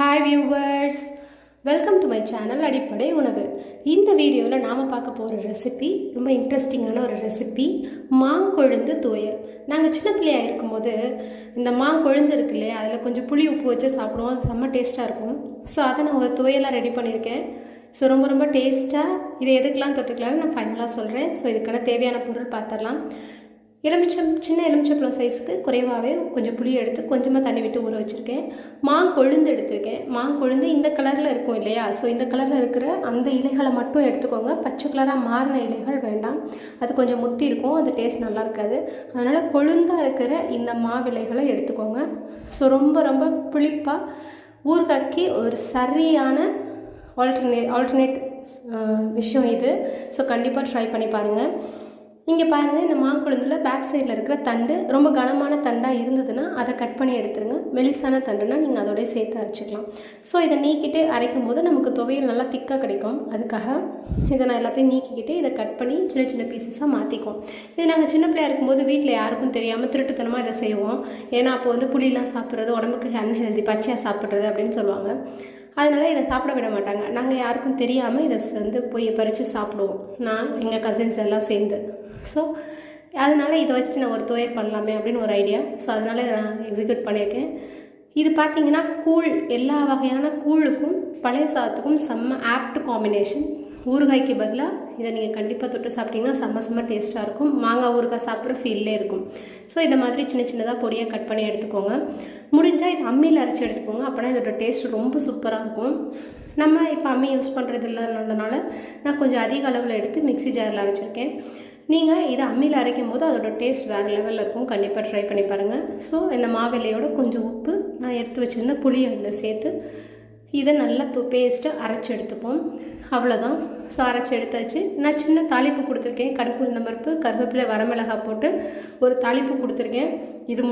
Hi viewers, welcome to my channel அடிப்படை உணவு. இந்த வீடியோவில் நாம் பார்க்க போகிற ரெசிபி ரொம்ப இன்ட்ரெஸ்டிங்கான ஒரு ரெசிபி, மாங்கொழுந்து துவையல். நாங்கள் சின்ன பிள்ளையாக இருக்கும்போது இந்த மாங்கொழுந்து இருக்கு இல்லையா, அதில் கொஞ்சம் புளி உப்பு வச்சு சாப்பிடுவோம். அது செம்ம டேஸ்ட்டாக இருக்கும். ஸோ அதை நான் ஒரு துவையலாக ரெடி பண்ணியிருக்கேன். ஸோ ரொம்ப டேஸ்ட்டாக இதை எதுக்கெலாம் தொட்டுக்கலாம்னு நான் ஃபைனலாக சொல்கிறேன். ஸோ இதுக்கான தேவையான பொருள் பார்த்துடலாம். சின்ன எலுமிச்சம்பழம் சைஸுக்கு குறைவாகவே கொஞ்சம் புளி எடுத்து கொஞ்சமாக தண்ணி விட்டு ஊற வச்சுருக்கேன். மாங்கொழுந்து எடுத்திருக்கேன். மாங்கொழுந்து இந்த கலரில் இருக்கும் இல்லையா, ஸோ இந்த கலரில் இருக்கிற அந்த இலைகளை மட்டும் எடுத்துக்கோங்க. பச்சை கலராக மாறின இலைகள் வேண்டாம், அது கொஞ்சம் முத்தி இருக்கும், அது டேஸ்ட் நல்லா இருக்காது. அதனால் கொழுந்தாக இருக்கிற இந்த மாவிலைகளை எடுத்துக்கோங்க. ஸோ ரொம்ப புளிப்பாக ஊறுகாய்க்கு ஒரு சரியான ஆல்டர்னேட் விஷயம் இது. ஸோ கண்டிப்பாக ட்ரை பண்ணி பாருங்கள். இங்கே பாருங்கள், இந்த மாங்கொழுந்தில் பேக் சைடில் இருக்கிற தண்டு ரொம்ப கனமான தண்டாக இருந்ததுன்னா அதை கட் பண்ணி எடுத்துருங்க. மெலிசான தண்டுனா நீங்கள் அதோடய சேர்த்து அரைச்சிக்கலாம். ஸோ இதை நீக்கிட்டு அரைக்கும் போது நமக்கு துவையல் நல்லா திக்காக கிடைக்கும். அதுக்காக இதை நான் எல்லாத்தையும் நீக்கிக்கிட்டு இதை கட் பண்ணி சின்ன பீசஸாக மாற்றிக்கும். இது நாங்கள் சின்ன பிள்ளையாக இருக்கும்போது வீட்டில் யாருக்கும் தெரியாமல் திருட்டுத்தனமாக இதை செய்வோம். ஏன்னா அப்போ புளியெலாம் சாப்பிட்றது உடம்புக்கு அன்ஹெல்தி, பச்சையாக சாப்பிட்றது அப்படின்னு சொல்லுவாங்க. அதனால் இதை சாப்பிட விட மாட்டாங்க. நாங்கள் யாருக்கும் தெரியாமல் இதை போய் பறித்து சாப்பிடுவோம், நான் எங்கள் கசின்ஸ் எல்லாம் சேர்ந்து. ஸோ அதனால் இதை வச்சு நான் ஒரு துவையல் பண்ணலாமே அப்படின்னு ஒரு ஐடியா. ஸோ அதனால் இதை நான் எக்ஸிக்யூட் பண்ணியிருக்கேன். இது பார்த்திங்கன்னா கூழ், எல்லா வகையான கூழுக்கும் பழைய சாதத்துக்கும் செம்ம ஆப்ட் காம்பினேஷன். ஊறுகாய்க்கு பதிலாக இதை நீங்கள் கண்டிப்பாக தொட்டு சாப்பிட்டிங்கன்னா செம்ம டேஸ்ட்டாக இருக்கும். மாங்காய் ஊறுகாய் சாப்பிட்ற ஃபீல்லே இருக்கும். ஸோ இந்த மாதிரி சின்னதாக பொடியாக கட் பண்ணி எடுத்துக்கோங்க. முடிஞ்சால் இது அம்மியில் அரைச்சி எடுத்துக்கோங்க. அப்போனா இதோட டேஸ்ட் ரொம்ப சூப்பராக இருக்கும். நம்ம இப்போ அம்மி யூஸ் பண்ணுறது இல்லைன்றதுனால நான் கொஞ்சம் அதிக அளவில் எடுத்து மிக்ஸி ஜாரில் அரைச்சிருக்கேன். நீங்கள் இதை அம்மியில் அரைக்கும் போது அதோட டேஸ்ட் வேறு லெவலில் இருக்கும். கண்டிப்பாக ட்ரை பண்ணி பாருங்கள். ஸோ இந்த மாவிலையோட கொஞ்சம் உப்பு, நான் எடுத்து வச்சுருந்த புளி அதில் சேர்த்து இதை நல்லா பேஸ்ட்டை அரைச்சி எடுத்துப்போம். அவ்வளோதான். ஸோ அரைச்சி எடுத்தாச்சு. நான் சின்ன தாளிப்பு கொடுத்துருக்கேன். கடுகு, உளுந்தம் பருப்பு, கருவேப்பிலை, வரமிளகாய் போட்டு ஒரு தாளிப்பு கொடுத்துருக்கேன். இது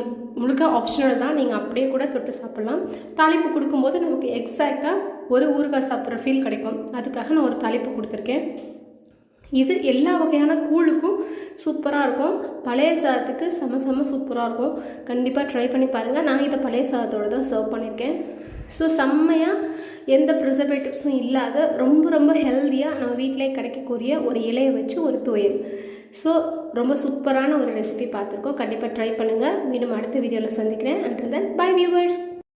முழுக்க ஆப்ஷனல் தான், நீங்கள் அப்படியே கூட தொட்டு சாப்பிட்லாம். தாளிப்பு கொடுக்கும்போது நமக்கு எக்ஸாக்டாக ஒரு ஊறுகாய் சாப்பிட்ற ஃபீல் கிடைக்கும். அதுக்காக நான் ஒரு தாளிப்பு கொடுத்துருக்கேன். இது எல்லா வகையான கூழுக்கும் சூப்பராக இருக்கும். பழைய சாதத்துக்கு செம சூப்பராக இருக்கும். கண்டிப்பாக ட்ரை பண்ணி பாருங்கள். நான் இதை பழைய சாதத்தோடு தான் சர்வ் பண்ணியிருக்கேன். ஸோ செம்மையாக எந்த ப்ரிசர்வேட்டிவ்ஸும் இல்லாத ரொம்ப ஹெல்த்தியாக நம்ம வீட்டிலே கிடைக்கக்கூடிய ஒரு இலையை வச்சு ஒரு துவையல். ஸோ ரொம்ப சூப்பரான ஒரு ரெசிபி பார்த்துருக்கோம். கண்டிப்பாக ட்ரை பண்ணுங்கள். மீண்டும் அடுத்த வீடியோவில் சந்திக்கிறேன். And then bye viewers.